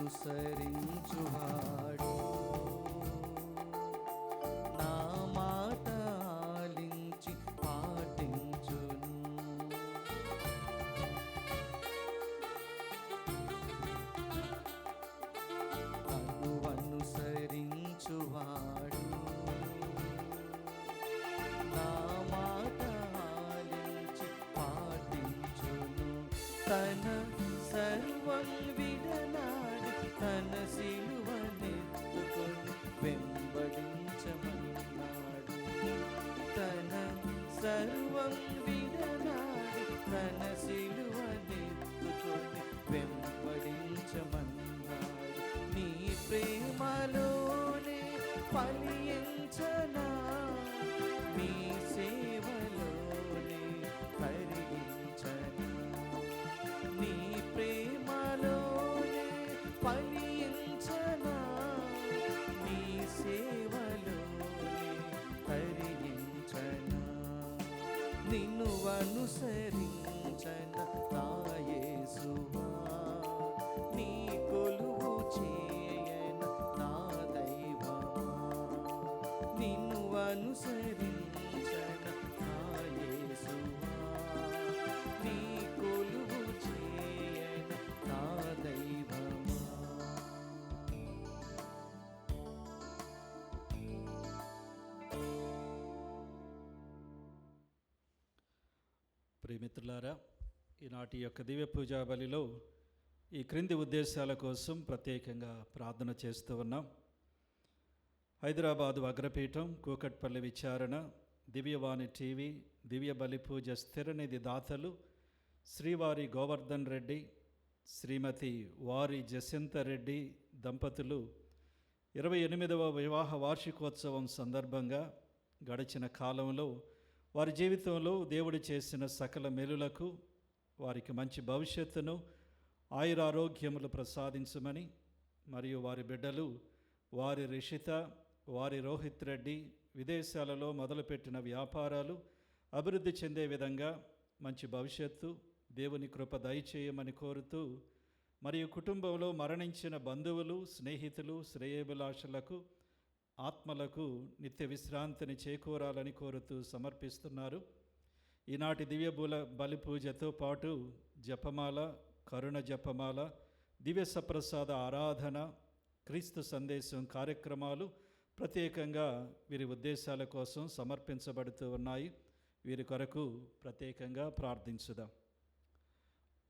అనుసరించువాడు నా మాట ఆలించి పాటించును. నన్ను అనుసరించువాడు నా మాట ఆలించి పాటించును. తన సర్వం విడనాడి తన సిలువనెత్తుకొని వెంబడించమన్నాడు. తన సర్వం విడనాడి తన సిలువనెత్తుకొని వెంబడించమన్నాడు. నీ ప్రేమలోనే ఫలించనా, నీ సేవలోనే కరిగించనా. నీ ప్రేమలోనే ఫలించనా, నీ సేవలోనే కరిగించనా. నిన్ను అనుసరించన నా యేసువా, నీ కొలువు చేయన నా దైవమా. నిన్ను అనుసరించన నా యేసువా, నీ కొలువు చేయన నా దైవమా. ప్రియమిత్రులారా, ఈనాటి యొక్క దివ్య పూజా బలిలో ఈ క్రింది ఉద్దేశాల కోసం ప్రత్యేకంగా ప్రార్థన చేస్తూ ఉన్నాం. హైదరాబాదు అగ్రపీఠం, కూకట్పల్లి విచారణ, దివ్యవాణి టీవీ, దివ్య బలి పూజ స్థిరనిధి దాతలు శ్రీవారి గోవర్ధన్ రెడ్డి, శ్రీమతి వారి జసింత రెడ్డి దంపతులు 28వ వివాహ వార్షికోత్సవం సందర్భంగా గడిచిన కాలంలో వారి జీవితంలో దేవుడు చేసిన సకల మేలులకు, వారికి మంచి భవిష్యత్తును, ఆయురారోగ్యములు ప్రసాదించమని, మరియు వారి బిడ్డలు వారి రిషిత, వారి రోహిత్ రెడ్డి విదేశాలలో మొదలుపెట్టిన వ్యాపారాలు అభివృద్ధి చెందే విధంగా మంచి భవిష్యత్తు దేవుని కృప దయచేయమని కోరుతూ, మరియు కుటుంబంలో మరణించిన బంధువులు, స్నేహితులు, శ్రేయోభిలాషులకు, ఆత్మలకు నిత్య విశ్రాంతిని చేకూరాలని కోరుతూ సమర్పిస్తున్నారు. ఈనాటి దివ్య బలి పూజతో పాటు జపమాల, కరుణ జపమాల, దివ్య సప్రసాద ఆరాధన, క్రీస్తు సందేశం కార్యక్రమాలు ప్రత్యేకంగా వీరి ఉద్దేశాల కోసం సమర్పించబడుతూ ఉన్నాయి. వీరి కొరకు ప్రత్యేకంగా ప్రార్థించుదాం.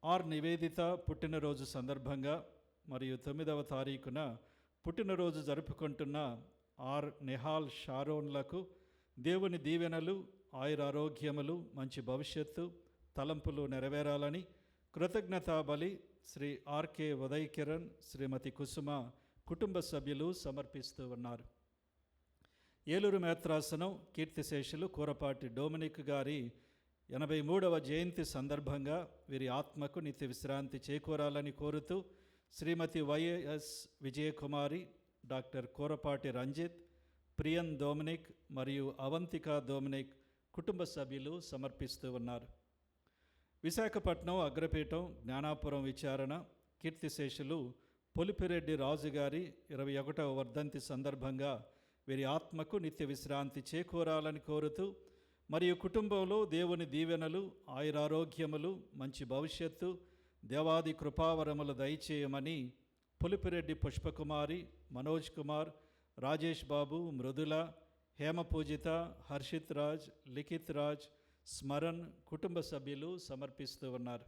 ఆర్ నివేదిత పుట్టినరోజు సందర్భంగా మరియు 9వ తారీఖున పుట్టినరోజు జరుపుకుంటున్న ఆర్ నిహాల్ షారోన్లకు దేవుని దీవెనలు, ఆయురారోగ్యములు, మంచి భవిష్యత్తు, తలంపులు నెరవేరాలని కృతజ్ఞతా బలి శ్రీ ఆర్కే ఉదయ్ కిరణ్, శ్రీమతి కుసుమ కుటుంబ సభ్యులు సమర్పిస్తూ ఉన్నారు. ఏలూరు మేత్రాసనం కీర్తిశేషులు కూరపాటి డొమినిక్ గారి 83వ జయంతి సందర్భంగా వీరి ఆత్మకు నిత్య విశ్రాంతి చేకూరాలని కోరుతూ శ్రీమతి వైఎస్ విజయకుమారి, డాక్టర్ కూరపాటి రంజిత్, ప్రియన్ డొమినిక్ మరియు అవంతిక డొమినిక్ కుటుంబ సభ్యులు సమర్పిస్తూ ఉన్నారు. విశాఖపట్నం అగ్రపీఠం జ్ఞానాపురం విచారణ కీర్తిశేషులు పొలిపిరెడ్డి రాజుగారి 21వ వర్ధంతి సందర్భంగా వీరి ఆత్మకు నిత్య విశ్రాంతి చేకూరాలని కోరుతూ, మరియు కుటుంబంలో దేవుని దీవెనలు, ఆయురారోగ్యములు, మంచి భవిష్యత్తు, దేవాది కృపావరములు దయచేయమని పొలిపిరెడ్డి పుష్పకుమారి, మనోజ్ కుమార్, రాజేష్ బాబు, మృదుల, హేమపూజిత, హర్షిత్ రాజ్, లిఖిత్ రాజ్, స్మరణ్ కుటుంబ సభ్యులు సమర్పిస్తూ ఉన్నారు.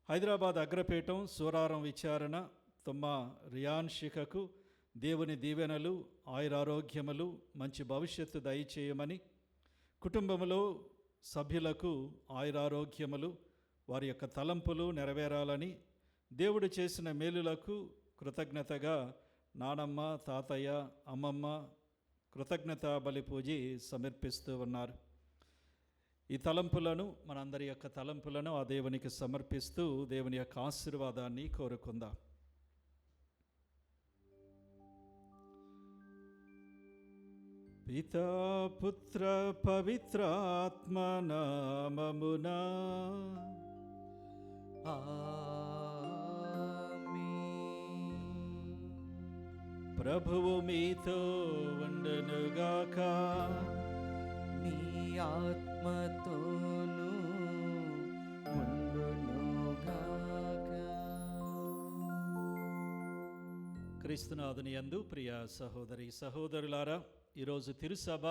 హైదరాబాద్ అగ్రపీఠం సూరారం విచారణ తుమ్మ రియాన్ శిఖకు దేవుని దీవెనలు, ఆయురారోగ్యములు, మంచి భవిష్యత్తు దయచేయమని, కుటుంబంలో సభ్యులకు ఆయురారోగ్యములు, వారి యొక్క తలంపులు నెరవేరాలని, దేవుడు చేసిన మేలులకు కృతజ్ఞతగా నానమ్మ, తాతయ్య, అమ్మమ్మ కృతజ్ఞతా బలి పూజి సమర్పిస్తూ ఉన్నారు. ఈ తలంపులను, మనందరి యొక్క తలంపులను ఆ దేవునికి సమర్పిస్తూ దేవుని యొక్క ఆశీర్వాదాన్ని కోరుకుందాం. పితా పుత్ర పవిత్రాత్మ నామమునా ఆమేన్. ప్రభువు మీతో ఉండనుగాక. మీ ఆత్మతోనూ ఉండునుగాక. క్రీస్తునాథుని యందు ప్రియ సహోదరి సహోదరులారా, ఈరోజు తిరుసభ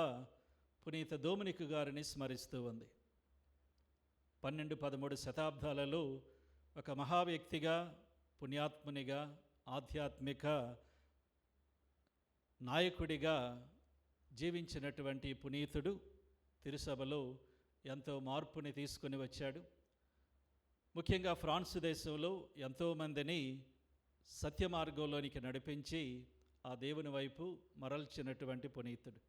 పునీత దోమినిక్ గారిని స్మరిస్తూ ఉంది. 12-13 శతాబ్దాలలో ఒక మహావ్యక్తిగా, పుణ్యాత్మునిగా, ఆధ్యాత్మిక నాయకుడిగా జీవించినటువంటి పునీతుడు తిరుసభలో ఎంతో మార్పుని తీసుకుని వచ్చాడు. ముఖ్యంగా ఫ్రాన్స్ దేశంలో ఎంతోమందిని సత్య మార్గంలోనికి నడిపించి ఆ దేవుని వైపు మరల్చినటువంటి పునీతుడు.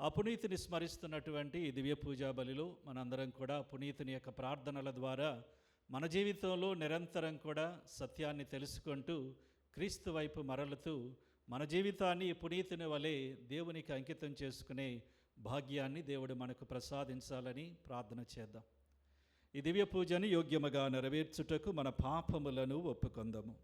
ఆ పునీతుని స్మరిస్తున్నటువంటి ఈ దివ్య పూజా బలిలో మనందరం కూడా పునీతుని యొక్క ప్రార్థనల ద్వారా మన జీవితంలో నిరంతరం కూడా సత్యాన్ని తెలుసుకుంటూ క్రీస్తు వైపు మరలుతూ మన జీవితాన్ని పునీతుని వలె దేవునికి అంకితం చేసుకునే భాగ్యాన్ని దేవుడు మనకు ప్రసాదించాలని ప్రార్థన చేద్దాం. ఈ దివ్య పూజను యోగ్యముగా నెరవేర్చుటకు మన పాపములను ఒప్పుకొందాము.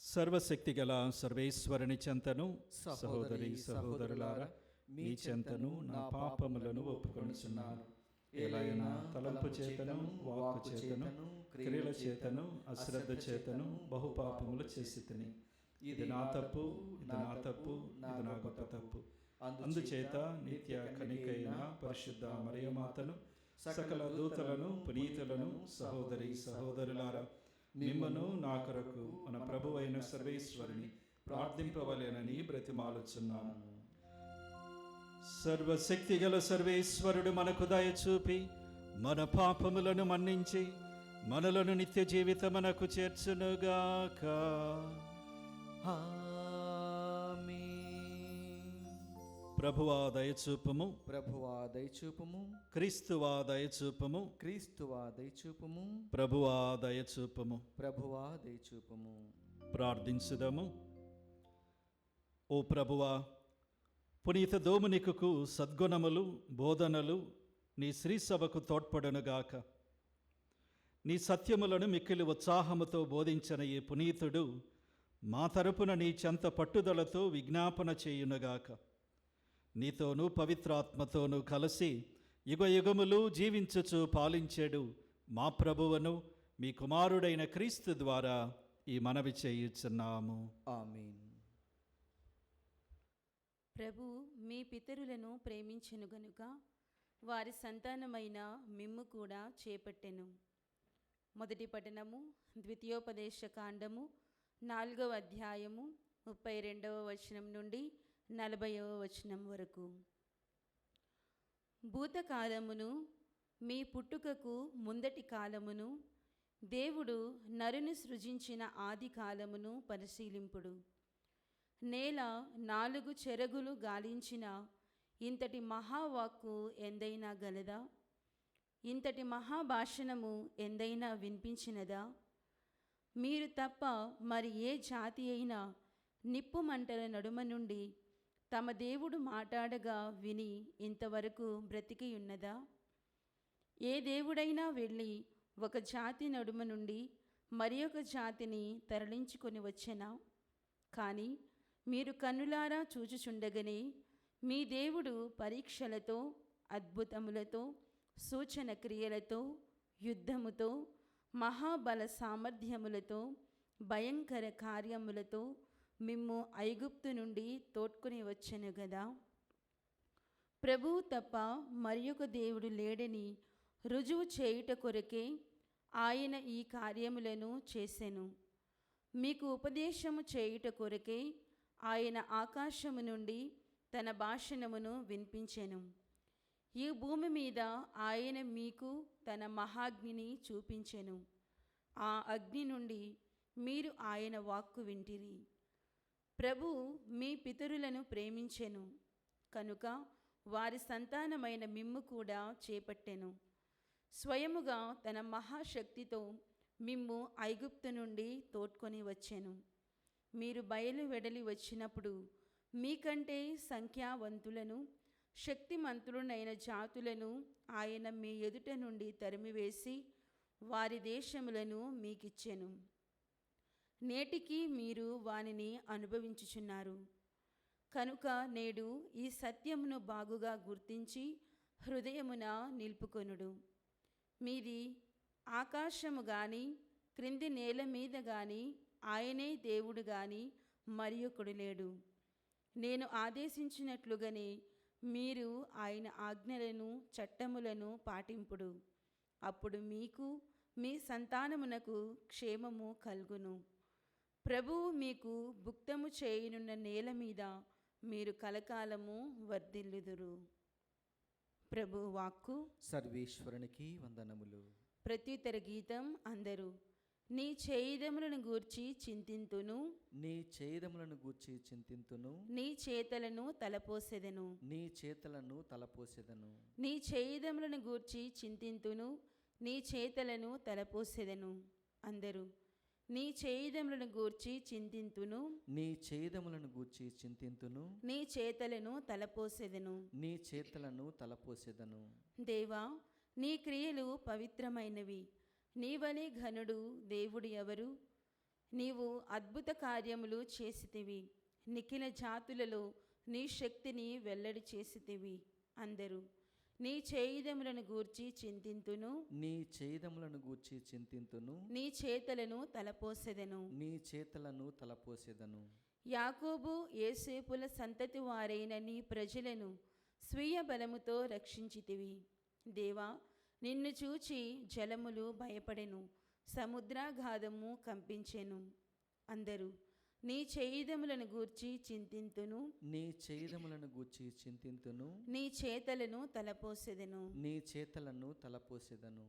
సర్వశక్తి గల సర్వేశ్వరుని చెంతను, సహోదరి సహోదరులారా, మీ చెంతను నా పాపములను ఒప్పుకొనుచున్నాను. ఎలైనా తలంపు చేతను, వాక్కు చేతను, క్రియల చేతను, అశ్రద్ధ చేతను బహుపాపములు చేసి తిని. ఇది నా తప్పు, ఇది నా తప్పు, ఇది నా గొప్ప తప్పు. అందుచేత నిత్య కనికైన పరిశుద్ధ మరియమాతను, సకల దూతలను, పునీతులను, సహోదరి సహోదరులారా, మిమ్మను నా కొరకు మన ప్రభువైన సర్వేశ్వరుని ప్రార్థింపవలెనని బ్రతిమాలుచున్నాను. సర్వశక్తిగల సర్వేశ్వరుడు మనకు దయచూపి మన పాపములను మన్నించి మనలను నిత్య జీవితమునకు చేర్చునుగాక. ప్రభువా దయచూపుము, ప్రభువా దయచూపుము, క్రీస్తువా దయచూపుము, క్రీస్తువా దయచూపుము, ప్రభువా దయచూపుము, ప్రభువా దయచూపుము. ప్రార్థించుదము. ఓ ప్రభువా, పునీత దోమినికుకు సద్గుణములు, బోధనలు నీ శ్రీసభకు తోడ్పడునుగాక. నీ సత్యములను మిక్కిలి ఉత్సాహముతో బోధించిన ఈ పునీతుడు మా తరపున నీ చెంత పట్టుదలతో విజ్ఞాపన చేయునుగాక. నీతోనూ పవిత్రాత్మతోనూ కలిసి యుగయుగములు జీవించుచు పాలించెడు మా ప్రభువును మీ కుమారుడైన క్రీస్తు ద్వారా ఈ మనవి చేయుచున్నాము. ఆమేన్. ప్రభు మీ పితరులను ప్రేమించెను గనుక వారి సంతానమైన మిమ్ము కూడా చేపట్టెను. మొదటి పఠనము ద్వితీయోపదేశ కాండము 4వ అధ్యాయము 32వ వచనం నుండి 40వ వచనం వరకు. భూతకాలమును మీ పుట్టుకకు ముందటి కాలమును దేవుడు నరుని సృజించిన ఆది కాలమును పరిశీలింపుడు. నేల 4 చెరగులు గాలించిన ఇంతటి మహావాక్కు ఎందైనా గలదా? ఇంతటి మహాభాషణము ఎందైనా వినిపించినదా? మీరు తప్ప మరి ఏ జాతి అయినా నిప్పు మంటల నడుమ నుండి తమ దేవుడు మాట్లాడగా విని ఇంతవరకు బ్రతికి ఉన్నదా? ఏ దేవుడైనా వెళ్ళి ఒక జాతి నడుమ నుండి మరి ఒక జాతిని తరలించుకొని వచ్చెనా? కానీ మీరు కన్నులారా చూచుచుండగనే మీ దేవుడు పరీక్షలతో, అద్భుతములతో, సూచన క్రియలతో, యుద్ధముతో, మహాబల సామర్థ్యములతో, భయంకర కార్యములతో మిమ్ము ఐగుప్తు నుండి తోడ్కొని వచ్చెను గదా. ప్రభువు తప్ప మరి ఒక దేవుడు లేడని రుజువు చేయుట కొరకే ఆయన ఈ కార్యములను చేసెను. మీకు ఉపదేశము చేయుట కొరకే ఆయన ఆకాశము నుండి తన భాషణమును వినిపించెను. ఈ భూమి మీద ఆయన మీకు తన మహాగ్నిని చూపించెను. ఆ అగ్ని నుండి మీరు ఆయన వాక్కు వింటిరి. ప్రభు మీ పితరులను ప్రేమించెను కనుక వారి సంతానమైన మిమ్ము కూడా చేపట్టెను. స్వయముగా తన మహాశక్తితో మిమ్ము ఐగుప్తు నుండి తోడ్కొని వచ్చెను. మీరు బయలు వెడలి వచ్చినప్పుడు మీకంటే సంఖ్యావంతులను, శక్తిమంతుడునైన జాతులను ఆయన మీ ఎదుట నుండి తరిమివేసి వారి దేశములను మీకిచ్చెను. నేటికి మీరు వానిని అనుభవించుచున్నారు. కనుక నేడు ఈ సత్యమును బాగుగా గుర్తించి హృదయమున నిలుపుకొనుడు. మీది ఆకాశము గాని క్రింది నేల మీద గాని ఆయనే దేవుడు గాని మరియొకడు లేడు. నేను ఆదేశించినట్లుగానే మీరు ఆయన ఆజ్ఞలను చట్టములను పాటింపుడు. అప్పుడు మీకు మీ సంతానమునకు క్షేమము కలుగును. ప్రభువు మీకు భుక్తము చేయనున్న నేల మీద మీరు కలకాలము వర్ధిల్లుదురు. ప్రభు వాక్కు. సర్వేశ్వరునికి వందనములు. ప్రత్యుత్తర గీతం. అందరూ నీ చేయిదములను గూర్చి చింతింతును, నీ చేదములను గూర్చి చింతింతును, నీ చేతలను తలపోసెదను. నీ చేతలను తలపోసెదను. నీ చేయిదములను గూర్చి చింతింతును, నీ చేతలను తలపోసెదను. అందరూ నీ చేయిదములను గూర్చి చింతింతును, నీ చేదములను గూర్చి చింతింతును, నీ చేతలను తలపోసెదను. నీ చేతలను తలపోసెదను. దేవా, నీ క్రియలు పవిత్రమైనవి. నీవలే ఘనుడు దేవుడు ఎవరు? నీవు అద్భుత కార్యములు చేసితివి. నిఖిల జాతులలో నీ శక్తిని వెల్లడి చేసితివి. అందరూ నీ చేయిదములను గూర్చి చింతింతును, నీ చేదములను గూర్చి చింతింతును, నీ చేతలను తలపోసెదను. నీ చేతలను తలపోసెదను. యాకోబు యోసేపుల సంతతి వారైన నీ ప్రజలను స్వీయ బలముతో రక్షించితివి. దేవా, నిన్ను చూచి జలములు భయపడెను, సముద్రాఘాతము కంపించెను. అందరూ నీ చేయిదములను గూర్చి చింతింతును, నీ చేదములను గూర్చి చింతింతును, నీ చేతలను తలపోసెదను. నీ చేతలను తలపోసెదను.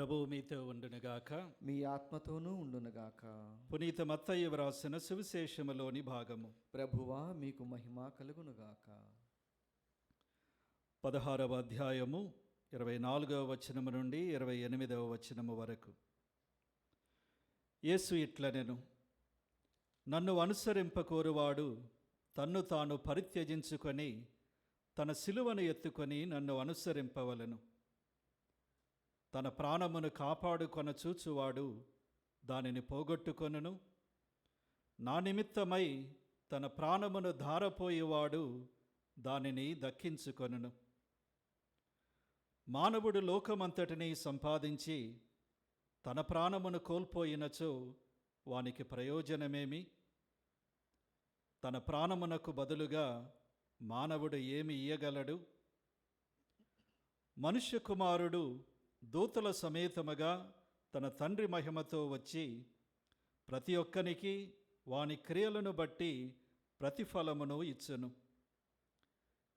ప్రభువు మీతో ఉండునుగాక. మీ ఆత్మతోనూ ఉండునుగాక. పునీత మత్తయి వ్రాసిన సువిశేషములోని భాగము. ప్రభువా మీకు మహిమ కలుగునుగాక. 16వ అధ్యాయము 24వ వచనము నుండి 28వ వచనము వరకు. యేసు ఇట్లనెను, నన్ను అనుసరింపకోరువాడు తన్ను తాను పరిత్యజించుకొని తన సిలువను ఎత్తుకొని నన్ను అనుసరింపవలెను. తన ప్రాణమును కాపాడుకొన చూచువాడు దానిని పోగొట్టుకొనును. నా నిమిత్తమై తన ప్రాణమును ధారపోయేవాడు దానిని దక్కించుకొనును. మానవుడు లోకమంతటినీ సంపాదించి తన ప్రాణమును కోల్పోయినచో వానికి ప్రయోజనమేమి? తన ప్రాణమునకు బదులుగా మానవుడు ఏమి ఇయ్యగలడు? మనుష్య కుమారుడు దూతల సమేతముగా తన తండ్రి మహిమతో వచ్చి ప్రతి ఒక్కనికి వాని క్రియలను బట్టి ప్రతిఫలమును ఇచ్చును.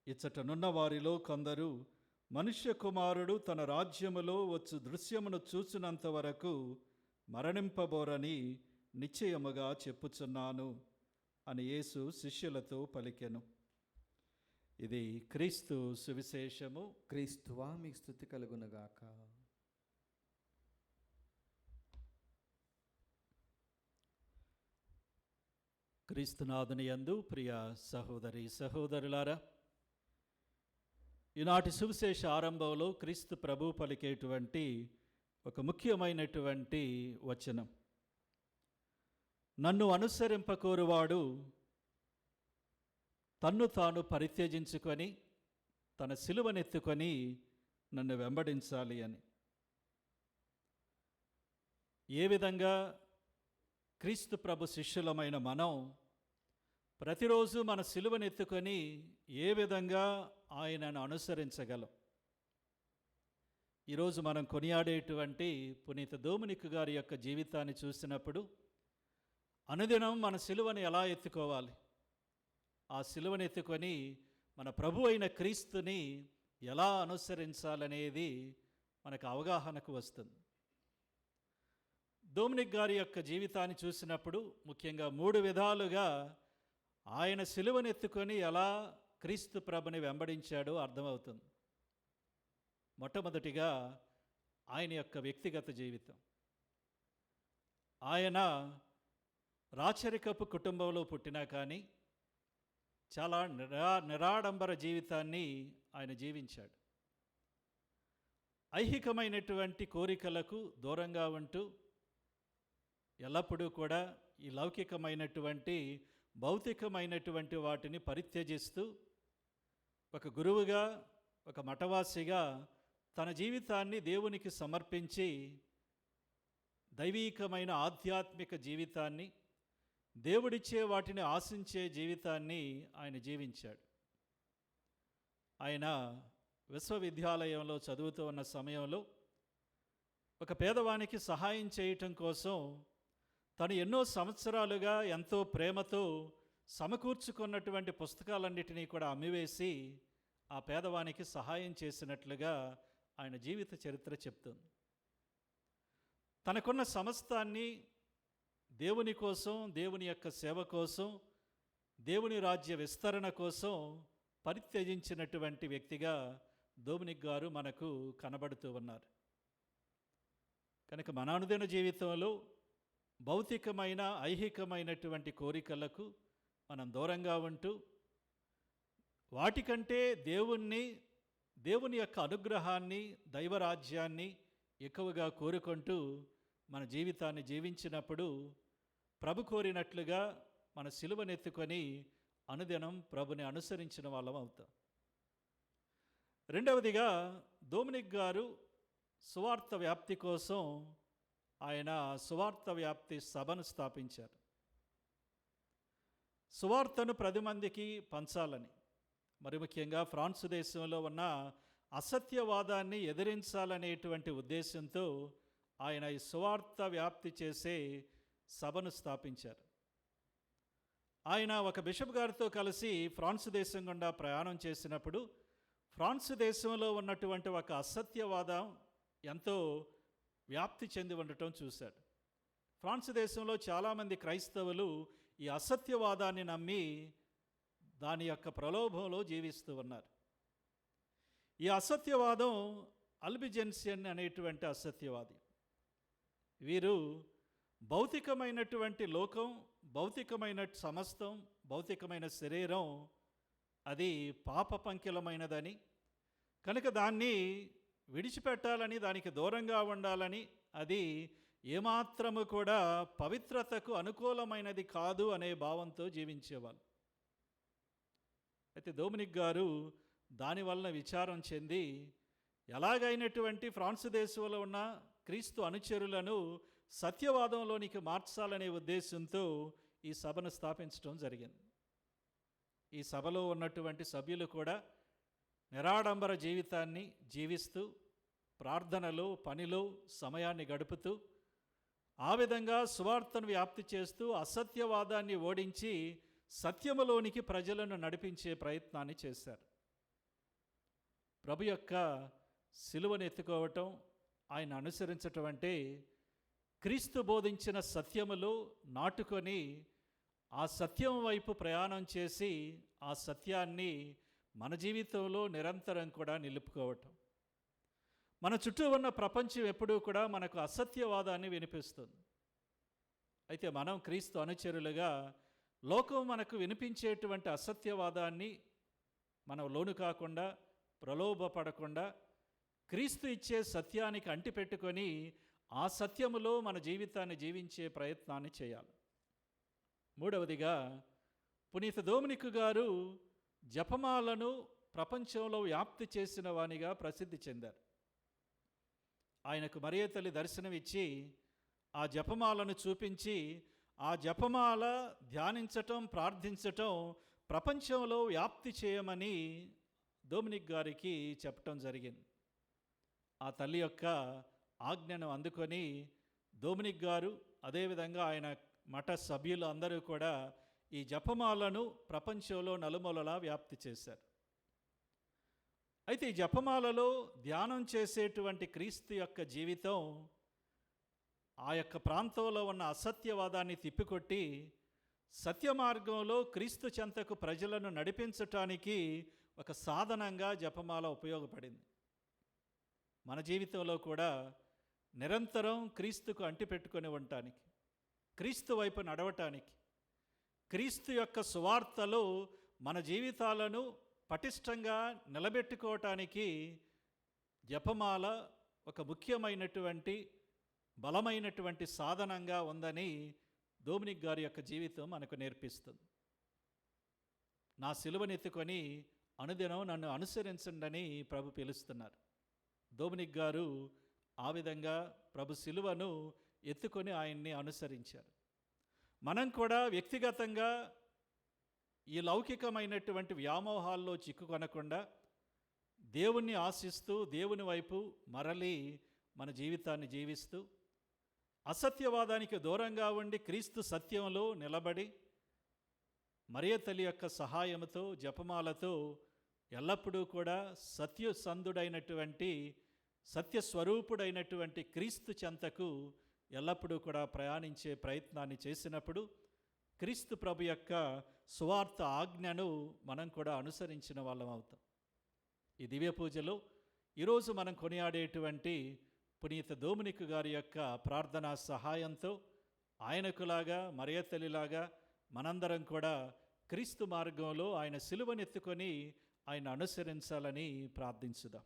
ఇచ్చటనున్న వారిలో కొందరు మనుష్య కుమారుడు తన రాజ్యములో వచ్చు దృశ్యమును చూచినంత వరకు మరణింపబోరని నిశ్చయముగా చెప్పుచున్నాను అని యేసు శిష్యులతో పలికెను. ఇది క్రీస్తు సువిశేషము. క్రీస్తువా మీకు స్తుతి కలుగునుగాక. క్రీస్తునాథుని యందు ప్రియ సహోదరి సహోదరులారా, ఈనాటి సువిశేష ఆరంభంలో క్రీస్తు ప్రభు పలికేటువంటి ఒక ముఖ్యమైనటువంటి వచనం, నన్ను అనుసరింపకోరువాడు తన్ను తాను పరిత్యజించుకొని తన సిలువనెత్తుకొని నన్ను వెంబడించాలి అని. ఏ విధంగా క్రీస్తు ప్రభు శిష్యులమైన మనం ప్రతిరోజు మన సిలువనెత్తుకొని ఏ విధంగా ఆయనను అనుసరించగలం? ఈరోజు మనం కొనియాడేటువంటి పునీత దోమినిక్ గారి యొక్క జీవితాన్ని చూసినప్పుడు అనుదినం మన సిలువని ఎలా ఎత్తుకోవాలి, ఆ సిలువను ఎత్తుకొని మన ప్రభు అయిన క్రీస్తుని ఎలా అనుసరించాలనేది మనకు అవగాహనకు వస్తుంది. దోమినిక్ గారి యొక్క జీవితాన్ని చూసినప్పుడు ముఖ్యంగా 3 విధాలుగా ఆయన సిలువను ఎత్తుకొని ఎలా క్రీస్తు ప్రభుని వెంబడించాడో అర్థమవుతుంది. మొట్టమొదటిగా ఆయన యొక్క వ్యక్తిగత జీవితం. ఆయన రాచరికపు కుటుంబంలో పుట్టినా కానీ చాలా నిరాడంబర జీవితాన్ని ఆయన జీవించాడు. ఐహికమైనటువంటి కోరికలకు దూరంగా ఉంటూ ఎల్లప్పుడూ కూడా ఈ లౌకికమైనటువంటి భౌతికమైనటువంటి వాటిని పరిత్యజిస్తూ ఒక గురువుగా, ఒక మఠవాసిగా తన జీవితాన్ని దేవునికి సమర్పించి దైవీకమైన ఆధ్యాత్మిక జీవితాన్ని, దేవుడిచ్చే వాటిని ఆశించే జీవితాన్ని ఆయన జీవించాడు. ఆయన విశ్వవిద్యాలయంలో చదువుతూ ఉన్న సమయంలో ఒక పేదవానికి సహాయం చేయటం కోసం తను ఎన్నో సంవత్సరాలుగా ఎంతో ప్రేమతో సమకూర్చుకున్నటువంటి పుస్తకాలన్నిటినీ కూడా అమ్మివేసి ఆ పేదవానికి సహాయం చేసినట్లుగా ఆయన జీవిత చరిత్ర చెప్తుంది. తనకున్న సమస్తాన్ని దేవుని కోసం, దేవుని యొక్క సేవ కోసం, దేవుని రాజ్య విస్తరణ కోసం పరిత్యజించినటువంటి వ్యక్తిగా దోమినిక్ గారు మనకు కనబడుతూ ఉన్నారు. కనుక మన అనుదిన జీవితంలో భౌతికమైన, ఐహికమైనటువంటి కోరికలకు మనం దూరంగా ఉంటూ వాటికంటే దేవుని యొక్క అనుగ్రహాన్ని, దైవరాజ్యాన్ని ఎక్కువగా కోరుకుంటూ మన జీవితాన్ని జీవించినప్పుడు ప్రభు కోరినట్లుగా మన సిలువనెత్తుకొని అనుదినం ప్రభుని అనుసరించిన వాళ్ళం అవుతాం. రెండవదిగా దోమినిక్ గారు సువార్త వ్యాప్తి కోసం ఆయన సువార్త వ్యాప్తి సభను స్థాపించారు. సువార్తను 10 మందికి పంచాలని, మరి ముఖ్యంగా ఫ్రాన్స్ దేశంలో ఉన్న అసత్యవాదాన్ని ఎదిరించాలనేటువంటి ఉద్దేశంతో ఆయన ఈ సువార్త వ్యాప్తి చేసే సభను స్థాపించారు. ఆయన ఒక బిషప్ గారితో కలిసి ఫ్రాన్స్ దేశం గుండా ప్రయాణం చేసినప్పుడు ఫ్రాన్స్ దేశంలో ఉన్నటువంటి ఒక అసత్యవాదం ఎంతో వ్యాప్తి చెంది ఉండటం చూశాడు. ఫ్రాన్స్ దేశంలో చాలామంది క్రైస్తవులు ఈ అసత్యవాదాన్ని నమ్మి దాని యొక్క ప్రలోభంలో జీవిస్తూ ఉన్నారు. ఈ అసత్యవాదం అల్బిజెన్సియన్ అనేటువంటి అసత్యవాది. వీరు భౌతికమైనటువంటి లోకం, భౌతికమైన సమస్తం, భౌతికమైన శరీరం అది పాప పంకిలమైనదని, కనుక దాన్ని విడిచిపెట్టాలని, దానికి దూరంగా ఉండాలని, అది ఏమాత్రము కూడా పవిత్రతకు అనుకూలమైనది కాదు అనే భావంతో జీవించేవాళ్ళు. అయితే డొమినిక్ గారు దానివలన విచారం చెంది ఎలాగైనటువంటి ఫ్రాన్స్ దేశంలో ఉన్న క్రీస్తు అనుచరులను సత్యవాదంలోనికి మార్చాలనే ఉద్దేశంతో ఈ సభను స్థాపించడం జరిగింది. ఈ సభలో ఉన్నటువంటి సభ్యులు కూడా నిరాడంబర జీవితాన్ని జీవిస్తూ ప్రార్థనలో, పనిలో సమయాన్ని గడుపుతూ ఆ విధంగా సువార్తను వ్యాప్తి చేస్తూ అసత్యవాదాన్ని ఓడించి సత్యములోనికి ప్రజలను నడిపించే ప్రయత్నాన్ని చేశారు. ప్రభు యొక్క సిలువను ఎత్తుకోవటం, ఆయన అనుసరించటం అంటే క్రీస్తు బోధించిన సత్యములో నాటుకొని ఆ సత్యం వైపు ప్రయాణం చేసి ఆ సత్యాన్ని మన జీవితంలో నిరంతరం కూడా నిలుపుకోవటం. మన చుట్టూ ఉన్న ప్రపంచం ఎప్పుడూ కూడా మనకు అసత్యవాదాన్ని వినిపిస్తుంది. అయితే మనం క్రీస్తు అనుచరులుగా లోకం మనకు వినిపించేటువంటి అసత్యవాదాన్ని మనం లోను కాకుండా, ప్రలోభపడకుండా క్రీస్తు ఇచ్చే సత్యానికి అంటిపెట్టుకొని ఆ సత్యములో మన జీవితాన్ని జీవించే ప్రయత్నాన్ని చేయాలి. మూడవదిగా పునీత డొమినిక్ గారు జపమాలను ప్రపంచంలో వ్యాప్తి చేసిన వానిగా ప్రసిద్ధి చెందారు. ఆయనకు మరియ తల్లి దర్శనమిచ్చి ఆ జపమాలను చూపించి ఆ జపమాల ధ్యానించటం, ప్రార్థించటం ప్రపంచంలో వ్యాప్తి చేయమని డొమినిక్ గారికి చెప్పటం జరిగింది. ఆ తల్లి యొక్క ఆజ్ఞను అందుకొని డొమినిక్ గారు, అదేవిధంగా ఆయన మఠ సభ్యులు అందరూ కూడా ఈ జపమాలను ప్రపంచంలో నలుమూలలా వ్యాప్తి చేశారు. అయితే ఈ జపమాలలో ధ్యానం చేసేటువంటి క్రీస్తు యొక్క జీవితం ఆ యొక్క ప్రాంతంలో ఉన్న అసత్యవాదాన్ని తిప్పికొట్టి సత్య మార్గంలో క్రీస్తు చెంతకు ప్రజలను నడిపించటానికి ఒక సాధనంగా జపమాల ఉపయోగపడింది. మన జీవితంలో కూడా నిరంతరం క్రీస్తుకు అంటిపెట్టుకొని ఉండటానికి, క్రీస్తు వైపు నడవటానికి, క్రీస్తు యొక్క సువార్తలో మన జీవితాలను పటిష్టంగా నిలబెట్టుకోవటానికి జపమాల ఒక ముఖ్యమైనటువంటి బలమైనటువంటి సాధనంగా ఉందని డొమినిక్ గారి యొక్క జీవితం మనకు నేర్పిస్తుంది. నా సిలువనెత్తుకొని అనుదినం నన్ను అనుసరించండి ప్రభు పిలుస్తున్నారు. డొమినిక్ గారు ఆ విధంగా ప్రభు సిలువను ఎత్తుకొని ఆయన్ని అనుసరించారు. మనం కూడా వ్యక్తిగతంగా ఈ లౌకికమైనటువంటి వ్యామోహాల్లో చిక్కుకొనకుండా దేవుణ్ణి ఆశిస్తూ దేవుని వైపు మరలి మన జీవితాన్ని జీవిస్తూ అసత్యవాదానికి దూరంగా ఉండి క్రీస్తు సత్యంలో నిలబడి మరియ తల్లి యొక్క సహాయంతో జపమాలతో ఎల్లప్పుడూ కూడా సత్యసంధుడైనటువంటి సత్యస్వరూపుడైనటువంటి క్రీస్తు చెంతకు ఎల్లప్పుడూ కూడా ప్రయాణించే ప్రయత్నాన్ని చేసినప్పుడు క్రీస్తు ప్రభు యొక్క సువార్త ఆజ్ఞను మనం కూడా అనుసరించిన వాళ్ళం అవుతాం. ఈ దివ్య పూజలో ఈరోజు మనం కొనియాడేటువంటి పునీత డొమినిక్ గారి యొక్క ప్రార్థనా సహాయంతో ఆయనకులాగా మరియ తల్లిలాగా మనందరం కూడా క్రీస్తు మార్గంలో ఆయన సిలువనెత్తుకొని ఆయన అనుసరించాలని ప్రార్థించుదాం.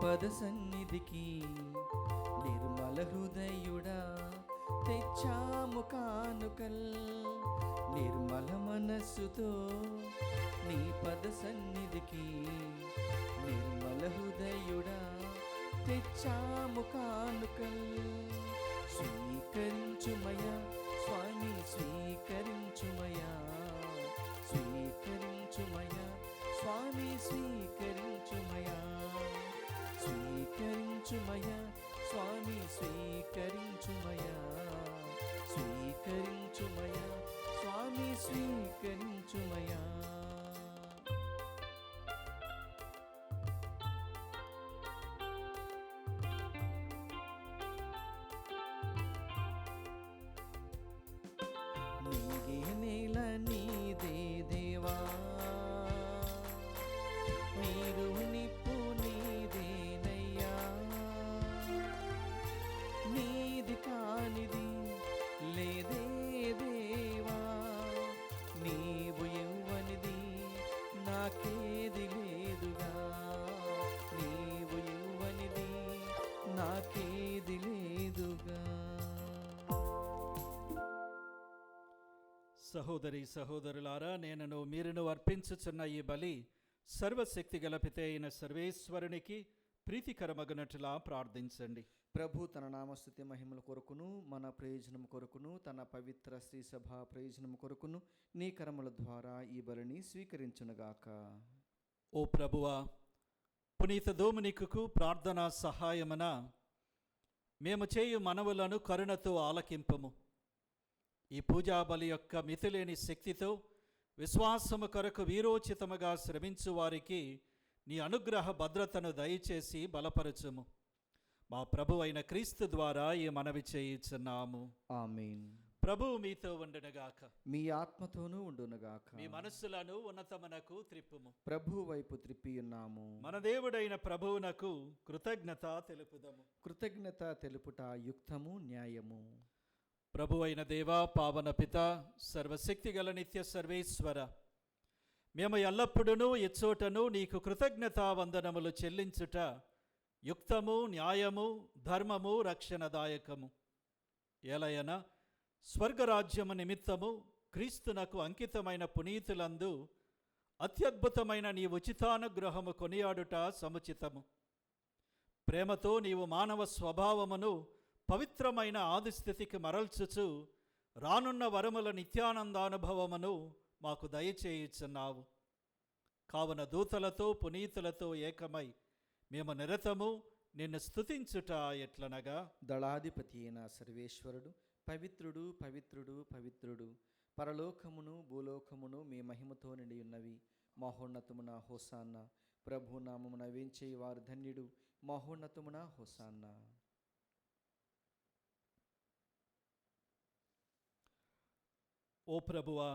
పద సన్నిధికి నిర్మల హృదయుడా తెచ్చాము కానుకల్, నిర్మల మనస్సుతో నీ పద సన్నిధికి నిర్మల హృదయుడా తెచ్చాము కానుకల్. స్వీకరించుమయా స్వామి స్వీకరించుమయా, స్వీకరించుమయా స్వామి స్వీకరించుమయా, స్వీకరించుమయా స్వామి స్వీకరించుమయా, స్వీకరించుమయా స్వామి స్వీకరించుమయా. నీగే నేల నీదే దేవా, నీరు నిప్పు నీదేనయ్యా, నీది కానిది లేదే దేవా, నీవు ఇవ్వనిది నాకేది లేదుగా, నీవు ఇవ్వనిది నాకేది లేదుగా. సహోదరి సహోదరులారా, నేనను మీరును అర్పించుచున్న ఈ బలి సర్వశక్తి గల పితే అయిన సర్వేశ్వరునికి ప్రీతికరమగునట్లా ప్రార్థించండి. ప్రభు తన నామస్తుతి మహిమల కొరకును మన ప్రయోజనం కొరకును తన పవిత్ర శ్రీ సభ ప్రయోజనం కొరకును నీ కరముల ద్వారా ఈ బలిని స్వీకరించునుగాక. ఓ ప్రభువా, పునీత దోమినికుకు ప్రార్థనా సహాయమున మేము చేయు మనవులను కరుణతో ఆలకింపము. ఈ పూజా బలి యొక్క మితిలేని శక్తితో విశ్వాసము కొరకు వీరోచితముగా శ్రమించు వారికి నీ అనుగ్రహ భద్రతను దయచేసి బలపరచుము. మా ప్రభు అయిన క్రీస్తు ద్వారా ఈ మనవి చేయుచున్నాము. ఆమేన్. ప్రభువు మీతో ఉండునుగాక. మీ ఆత్మతోనూ ఉండునుగాక. మీ మనస్సులను ఉన్నతమునకు త్రిప్పుము. ప్రభు వైపు త్రిప్పి ఉన్నాము. మన దేవుడైన ప్రభువునకు కృతజ్ఞత తెలుపుదము. కృతజ్ఞత తెలుపుట యుక్తము న్యాయము. ప్రభు అయిన దేవా, పావన పిత, సర్వశక్తి గల నిత్య సర్వేశ్వర, మేము ఎల్లప్పుడూ ఎచ్చోటను నీకు కృతజ్ఞతా వందనములు చెల్లించుట యుక్తము, న్యాయము, ధర్మము, రక్షణదాయకము. ఎలయన స్వర్గరాజ్యము నిమిత్తము క్రీస్తునకు అంకితమైన పునీతులందు అత్యద్భుతమైన నీ ఉచితానుగ్రహము కొనియాడుట సముచితము. ప్రేమతో నీవు మానవ స్వభావమును పవిత్రమైన ఆదిస్థితికి మరల్చుచు రానున్న వరముల నిత్యానందానుభవమును మాకు దయచేయుచున్నావు. కావున దూతలతో పునీతులతో ఏకమై మేము నిరతము నిన్ను స్తుతించుట ఎట్లనగా, దళాధిపతి అయిన సర్వేశ్వరుడు పవిత్రుడు పవిత్రుడు పవిత్రుడు, పరలోకమును భూలోకమును మీ మహిమతో నిండి ఉన్నవి. మహోన్నతమున హోసాన్న. ప్రభు నామమున వేంచేయి వారు ధన్యుడు. మహోన్నతమున హోసాన్న. ఓ ప్రభువా,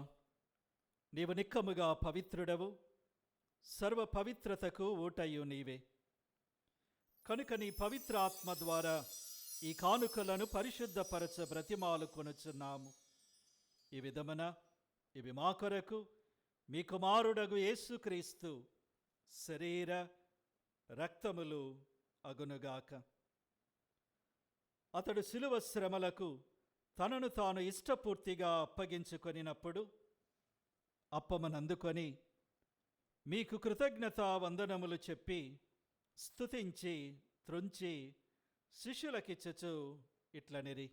నీవు నిక్కముగా పవిత్రుడవు, సర్వ పవిత్రతకు ఊటయు నీవే. కనుక నీ పవిత్ర ఆత్మ ద్వారా ఈ కానుకలను పరిశుద్ధపరచ బ్రతిమాలు కొనుచున్నాము. ఈ విధమున ఇవి మా కొరకు మీ కుమారుడగు యేసుక్రీస్తు శరీర రక్తములు అగునుగాక. అతడు శిలువ శ్రమలకు తనను తాను ఇష్టపూర్తిగా అప్పగించుకొనినప్పుడు అప్పమనందుకొని మీకు కృతజ్ఞతా వందనములు చెప్పి స్తుతించి త్రుంచి శిష్యులకిచ్చుచు ఇట్లనిరి,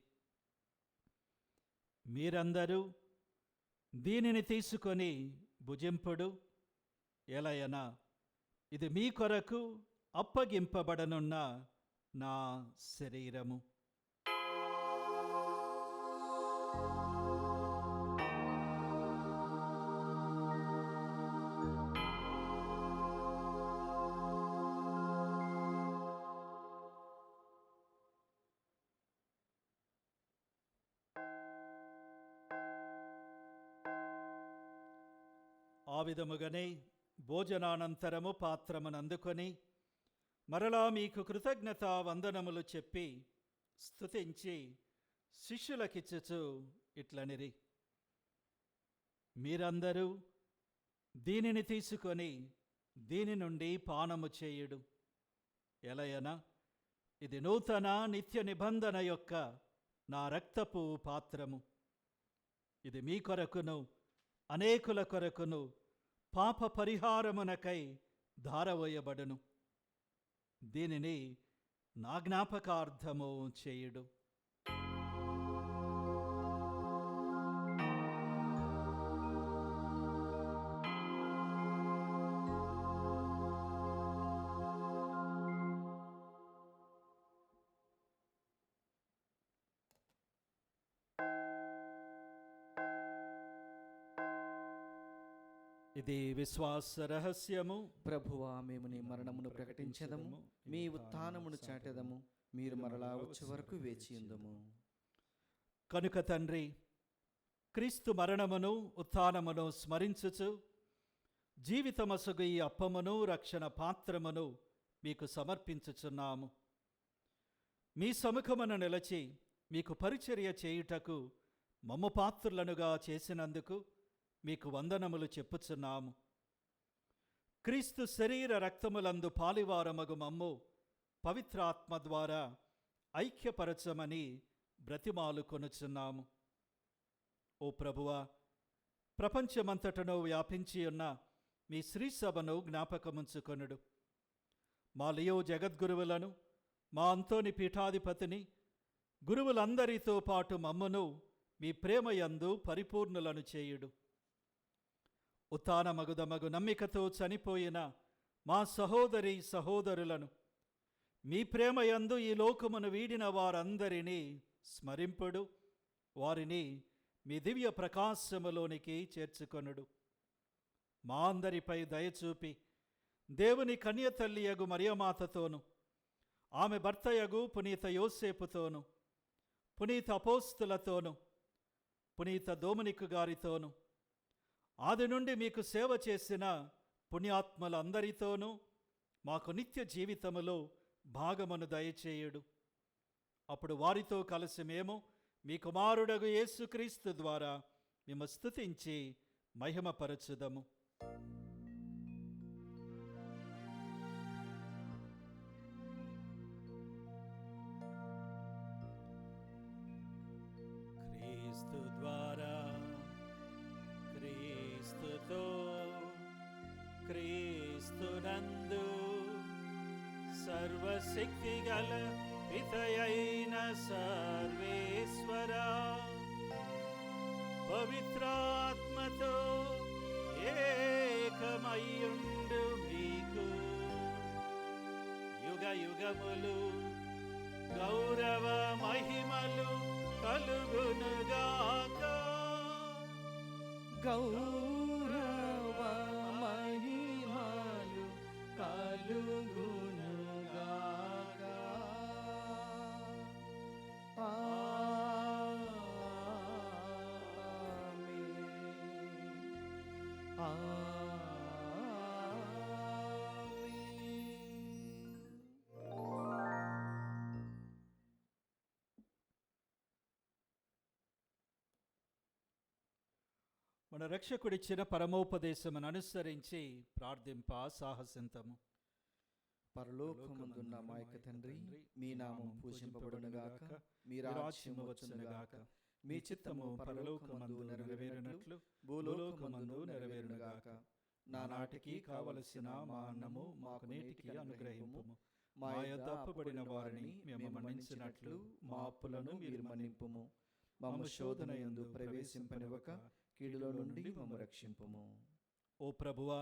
మీరందరూ దీనిని తీసుకొని భుజింపుడు. ఎలయనా ఇది మీ కొరకు అప్పగింపబడనున్న నా శరీరము. ఆ విధముగానే భోజనానంతరము పాత్రమునందుకొని మరలా మీకు కృతజ్ఞతా వందనములు చెప్పి స్తుతించి శిష్యులకిచ్చుచు ఇట్లనిరి, మీరందరూ దీనిని తీసుకొని దీని నుండి పానము చేయుడు. ఎలయనా ఇది నూతన నిత్య నిబంధన యొక్క నా రక్తపు పాత్రము. ఇది మీ కొరకును అనేకుల కొరకును పాప పరిహారమునకై ధారవోయబడును. దీనిని నా జ్ఞాపకార్థము చేయుడు. ఇది విశ్వాస రహస్యము. ప్రభువా, మేము నీ మరణమును ప్రకటించెదము, మీ ఉత్థానమును చాటెదము. మీరు మరలా వచ్చే వరకు వేచియుందుము. కనుక తండ్రి, క్రీస్తు మరణమును ఉత్థానమును స్మరించుచు జీవితమసగు ఈ అప్పమును రక్షణ పాత్రమును మీకు సమర్పించుచున్నాము. మీ సముఖమున నిలచి మీకు పరిచర్య చేయుటకు మమ్ము పాత్రులనుగా చేసినందుకు మీకు వందనములు చెప్పుచున్నాము. క్రీస్తు శరీర రక్తములందు పాలివారమగు మమ్ము పవిత్రాత్మ ద్వారా ఐక్యపరచమని బ్రతిమాలు కొనుచున్నాము. ఓ ప్రభువా, ప్రపంచమంతటను వ్యాపించి ఉన్న మీ శ్రీసభను జ్ఞాపకముంచుకొనుడు. మా లియో జగద్గురువులను, మా అంతోని పీఠాధిపతిని, గురువులందరితో పాటు మమ్మును మీ ప్రేమయందు పరిపూర్ణులను చేయుడు. ఉత్థానమగుదమగు నమ్మికతో చనిపోయిన మా సహోదరి సహోదరులను, మీ ప్రేమయందు ఈ లోకమును వీడిన వారందరినీ స్మరింపుడు. వారిని మీ దివ్య ప్రకాశములోనికి చేర్చుకొనుడు. మా అందరిపై దయచూపి దేవుని కన్యతల్లియగు మరియమాతతోను, ఆమె భర్తయగు పునీత యోసేపుతోను, పునీత అపోస్తులతోను, పునీత దోమనికు గారితోను, ఆది నుండి మీకు సేవ చేసిన పుణ్యాత్మలందరితోనూ మాకు నిత్య జీవితములో భాగమును దయచేయుడు. అప్పుడు వారితో కలిసి మేము మీ కుమారుడగు యేసుక్రీస్తు ద్వారా మేము స్తుతించి మహిమపరచుదము. క్రీస్తు ద్వారా, క్రీస్తుతో, క్రీస్తునందు సర్వశక్తి గల పితయైన సర్వేశ్వరా, పవిత్రాత్మతో ఏకమయ్యుండు మీకు యుగ యుగములు గౌరవ మహిమలు కలుగునుగాక. గౌరవ మహిమలు కలుగునుగాక. మన రక్షకుడిచ్చిన పరమోపదేశమును అనుసరించి ప్రార్థింప సాహసింతము. పరలోకమందున్న మా యొక్క తండ్రి, మీ నామం పూజింపబడునుగాక, మీ రాజ్యము వచ్చునుగాక, మీ చిత్తము పరలోకమందు నెరవేరినట్లు భూలోకమందు నెరవేరునుగాక. నానాటికి కావలసిన మా అన్నము మాకు నేటికి అనుగ్రహింపుము. మా యొద్ద అప్పుబడిన వారిని మేము మన్నించినట్లు మా అప్పులను మీరు మన్నింపుము. మమ్ము శోధన యందు ప్రవేశింపనివ్వక కీడులో నుండి మమ్ము రక్షింపుము. ఓ ప్రభువా,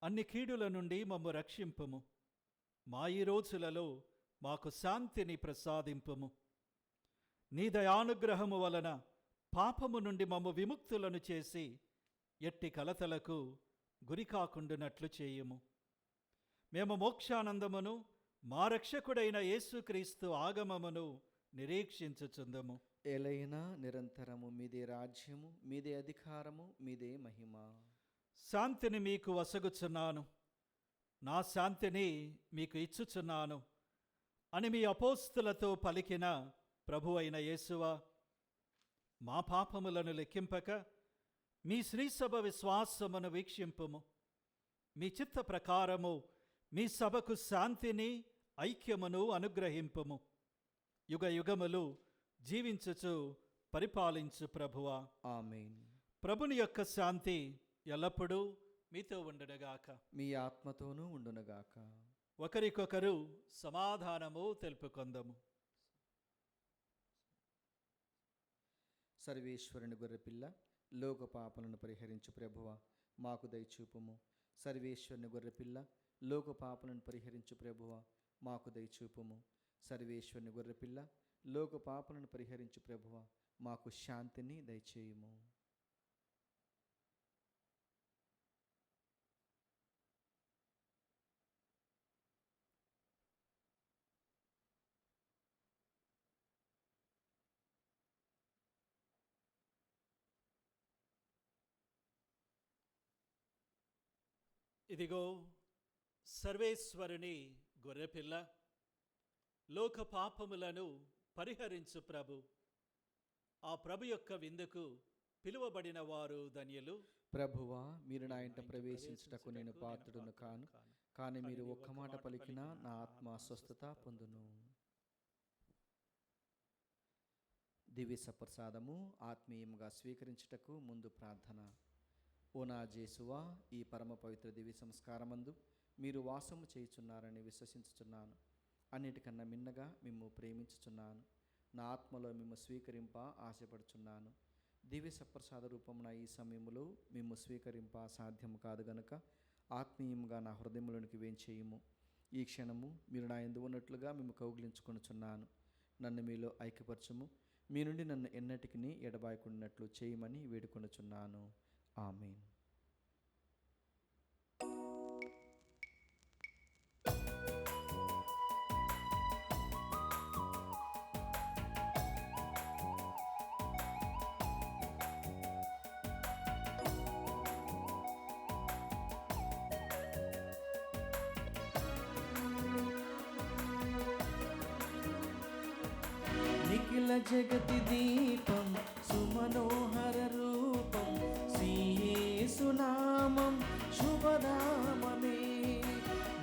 అన్ని కీడుల నుండి మమ్ము రక్షింపుము. మా ఈ రోజులలో మాకు శాంతిని ప్రసాదింపుము. నీ దయానుగ్రహము వలన పాపము నుండి మమ్ము విముక్తులను చేసి ఎట్టి కలతలకు గురి కాకుండునట్లు చేయుము. మేము మోక్షానందమును మా రక్షకుడైన యేసుక్రీస్తు ఆగమమును నిరీక్షించుచుందము. ఏలైనా నిరంతరము మీదే రాజ్యము, మీదే అధికారము, మీదే మహిమ. శాంతిని మీకు వసగుచున్నాను, నా శాంతిని మీకు ఇచ్చుచున్నాను అని మీ అపోస్తులతో పలికిన ప్రభు అయిన యేసువా, మా పాపములను లెక్కింపక మీ శ్రీసభ విశ్వాసమును వీక్షింపుము. మీ చిత్త ప్రకారము మీ సభకు శాంతిని ఐక్యమును అనుగ్రహింపుము. యుగ యుగములు జీవించుచు పరిపాలించు ప్రభువా. ఆమేన్. ప్రభుని యొక్క శాంతి ఎల్లప్పుడూ మీతో ఉండునుగాక. మీ ఆత్మతోనూ ఉండునుగాక. ఒకరికొకరు సమాధానము తెలుపుకొందము. సర్వేశ్వరుని గొర్రెపిల్ల, లోక పాపలను పరిహరించు ప్రభువా, మాకు దయచూపుము. సర్వేశ్వరుని గొర్రెపిల్ల, లోక పాపలను పరిహరించు ప్రభువా, మాకు దయచూపుము. సర్వేశ్వరుని గొర్రెపిల్ల, లోక పాపలను పరిహరించు ప్రభువా, మాకు శాంతిని దయచేయుము. ఇదిగో సర్వేశ్వరుని గొర్రెపిల్ల, లోక పాపములను పరిహరించు ప్రభు. ఆ ప్రభు యొక్క విందుకు పిలువబడిన వారు ధన్యులు. ప్రభువా, మీరు నా ఇంట ప్రవేశించుటకు నేను పాత్రుడును కాను, కానీ మీరు ఒక్క మాట పలికినా నా ఆత్మ స్వస్థత పొందును. దివ్య సప్రసాదము ఆత్మీయముగా స్వీకరించుటకు ముందు ప్రార్థన. ఓ నా జేసువా, ఈ పరమ పవిత్ర దివ్య సంస్కారమందు మీరు వాసము చేయుచున్నారని విశ్వసించుచున్నాను. అన్నిటికన్నా మిన్నగా మిమ్ము ప్రేమించుచున్నాను. నా ఆత్మలో మిమ్ము స్వీకరింప ఆశపడుచున్నాను. దివ్య సప్రసాద రూపమున ఈ సమయములో మిమ్ము స్వీకరింప సాధ్యము కాదు గనుక ఆత్మీయముగా నా హృదయములోనికి వేంచేయుము. ఈ క్షణము మీరు నా యందు ఉన్నట్లుగా మిమ్ము కౌగిలించుకొనుచున్నాను. నన్ను మీలో ఐక్యపరచుము. మీ నుండి నన్ను ఎన్నటికి ఎడబాయకుండినట్లు చేయమని వేడుకొనుచున్నాను. ఆమేన్. నిఖిల జగతి దీపం సుమనోహర రూపం శ్రీయేసునామం శుభనామమే.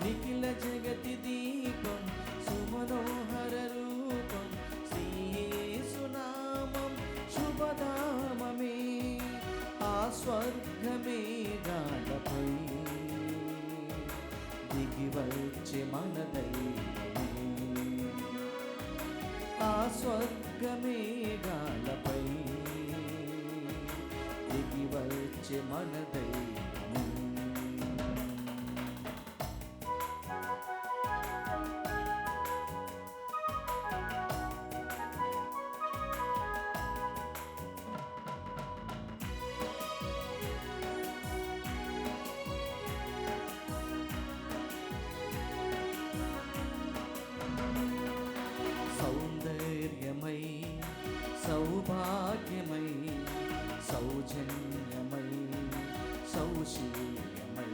నిఖిల జగతి దీపం సుమనోహర రూపం శ్రీయేసునామం శుభనామమే. ఆ స్వర్గమే గాఢపై దిగి వచ్చే మన దైవమే. ఆ స్వర్గమేఘాలపై దిగి వచ్చే మన దైవము. సౌందర్యమై సౌభాగ్యమై సౌజన్యమై సౌశీల్యమై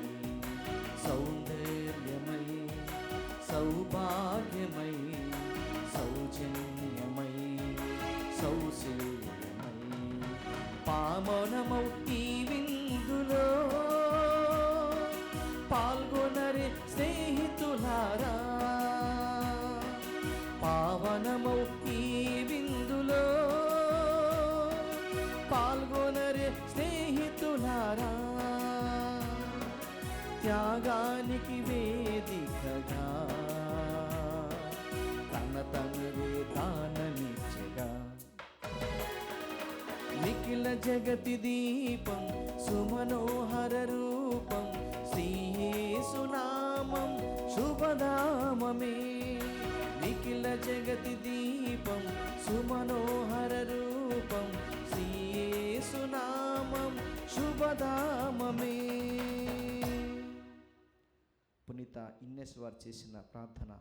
సౌందర్యమై సౌభాగ్యమై సౌజన్యమై సౌశీల్యమై పావనమౌ ఈ విందులో పాల్గొనరే స్నేహితులారా. పావనమౌ ఈ విందులో పాల్గొనరే స్నేహితులారా. త్యాగానికి వేదికగా తన తండ్రి దానమిచ్చగా. నిఖిల జగతి దీపం సుమనోహర రూపం శ్రీయేసునామం శుభనామమే. నిఖిల జగతి దీపం సుమనోహర రూపం శ్రీయేసునామం శుభనామమే. పునీత ఇన్నెస్ వారు చేసిన ప్రార్థన.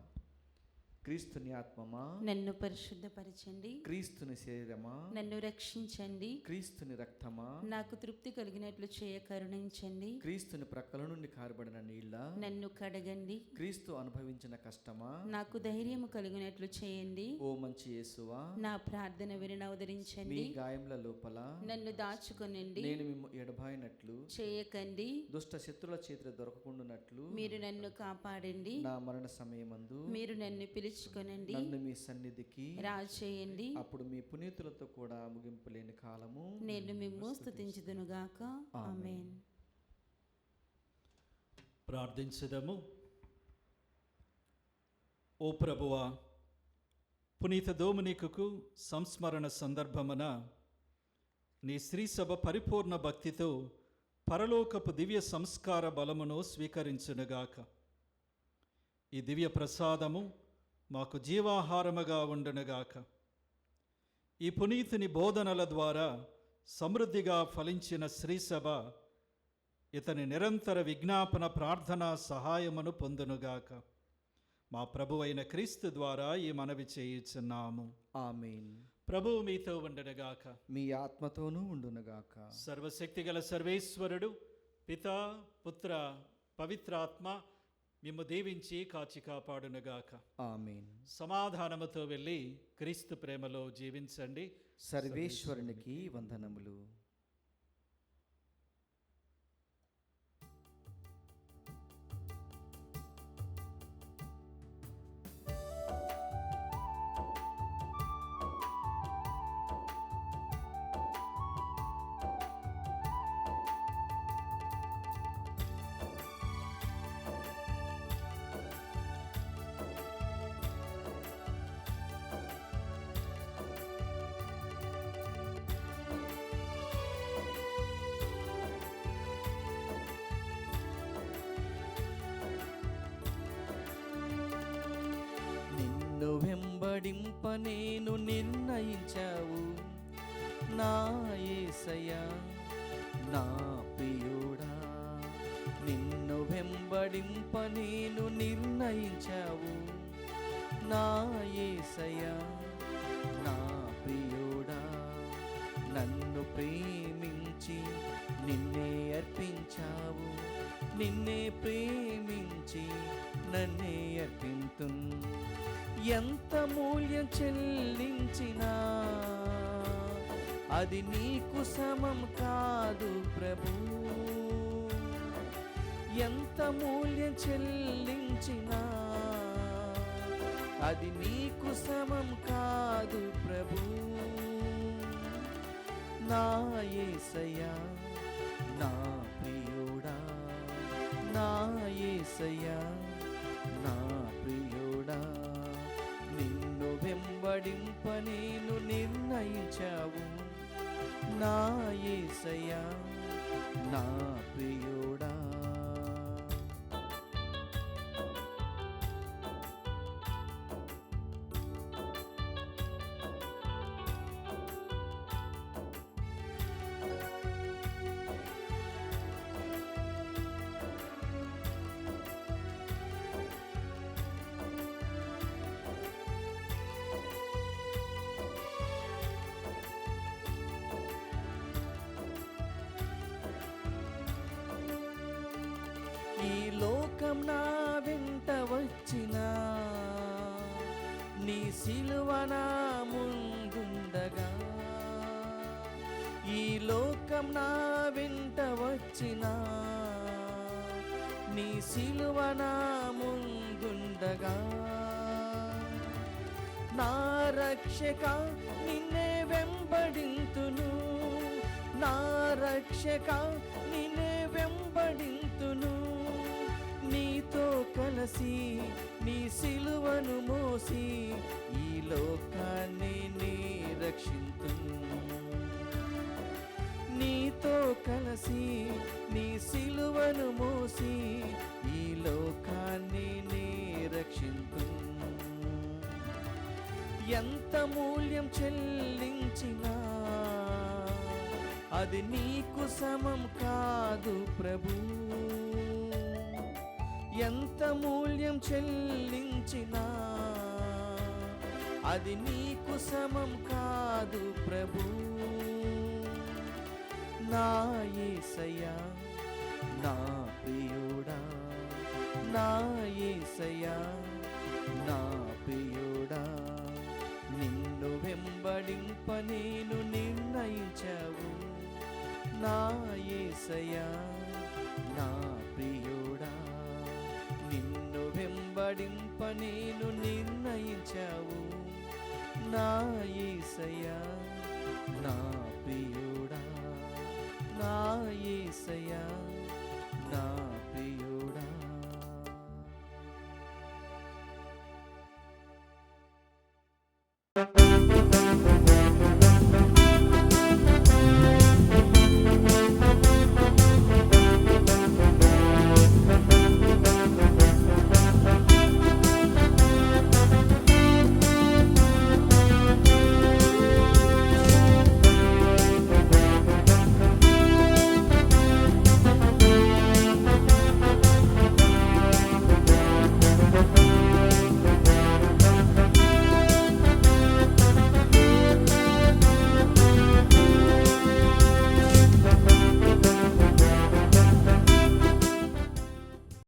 క్రీస్తుని ఆత్మమా నన్ను పరిశుద్ధపరచండి. క్రీస్తుని శరీరమా నన్ను రక్షించండి. క్రీస్తుని రక్తమా నాకు తృప్తి కలిగినట్లు చేయ కరుణించండి. క్రీస్తుని ప్రక్కల నుండి కారబడిన నీళ్ళ నన్ను కడగండి. క్రీస్తు అనుభవించిన కష్టమా నాకు ధైర్యము కలిగినట్లు చేయండి. ఓ మంచి యేసువా, నా ప్రార్థన విని మీ అవతరించండి. గాయముల లోపల నన్ను దాచుకొనండి. నేను మిమ్ము ఎడబాయినట్లు చేయకండి. దుష్ట శత్రుల చేతులు దొరకకుండానట్లు మీరు నన్ను కాపాడండి. నా మరణ సమయమందు మీరు నన్ను పిలిచి చేర్చుకొనండి. నన్ను మీ సన్నిధికి రాజు చేయండి. అప్పుడు మీ పునీతులతో కూడా ముగింపు లేని కాలము నేను మిమ్ము స్తుతించుదునుగాక. ఆమేన్. ప్రార్థించుదము. ఓ ప్రభువా, పునీత దోమినికుకు సంస్మరణ సందర్భమున నీ శ్రీసభ పరిపూర్ణ భక్తితో పరలోకపు దివ్య సంస్కార బలమును స్వీకరించునుగాక. ఈ దివ్య ప్రసాదము మాకు జీవాహారముగా ఉండునుగాక. ఈ పునీతుని బోధనల ద్వారా సమృద్ధిగా ఫలించిన శ్రీసభ ఇతని నిరంతర విజ్ఞాపన ప్రార్థన సహాయమును పొందునుగాక. మా ప్రభువైన క్రీస్తు ద్వారా ఈ మనవి చేయుచున్నాము. ఆమేన్. ప్రభువు మీతో ఉండునుగాక. మీ ఆత్మతోనూ ఉండునుగాక. సర్వశక్తిగల సర్వేశ్వరుడు పితా పుత్ర పవిత్రాత్మ మిమ్ము దీవించి కాచి కాపాడునుగాక. ఆమేన్. సమాధానముతో వెళ్ళి క్రీస్తు ప్రేమలో జీవించండి. సర్వేశ్వరునికి వందనములు. నిన్ను వెంబడింప నేను నిర్ణయించావు నా యేసయ్యా, నా ప్రియుడా. నిన్ను వెంబడింప నేను నిర్ణయించావు నా యేసయ్యా, నా ప్రియుడా. నన్ను ప్రేమించి నిన్నే అర్పించావు, నిన్నే ప్రేమించి నన్నే అర్పింతున్. ఎంత మూల్యం చెల్లించినా అది నీకు సమం కాదు ప్రభు. ఎంత మూల్యం చెల్లించినా అది నీకు సమం కాదు ప్రభు. నా యేసయ్యా, నా ప్రియుడా, నా యేసయ్యా, నా ప్రియుడా. నిన్ను వెంబడింప నేను నిర్ణయించావు నా యేసయ్యా, నా ప్రియుడా. ఈ లోకం నా వెంట వచ్చినా నీ సిలువ నా ముందుండగా. ఈ లోకం నా వెంట వచ్చినా నీ సిలువ నా ముందుండగా. నా రక్షక నిన్నే వెంబడింతును, నా రక్షక నిన్నే వెంబడింతును. నీతో కలసి నీ సిలువను మోసి ఈ లోకాన్ని నీ రక్షింతును. నీతో కలసి నీ సిలువను మోసి ఈ లోకాన్ని నీ రక్షింతును. ఎంత మూల్యం చెల్లించినా అది నీకు సమం కాదు ప్రభు. ఎంత మూల్యం చెల్లించినా అది నీకు సమం కాదు ప్రభు. నా యేసయ్యా, నా ప్రియుడా, నా యేసయ్యా, నా ప్రియుడా. నిన్ను వెంబడింప నేను నిర్ణయించావు నా యేసయ్యా, నా ప్రియుడా. నిన్ను వెంబడింప వెంబడింప నేను నిర్ణయించావు. నా యేసయ్యా నా ప్రియుడా, నా యేసయ్యా నా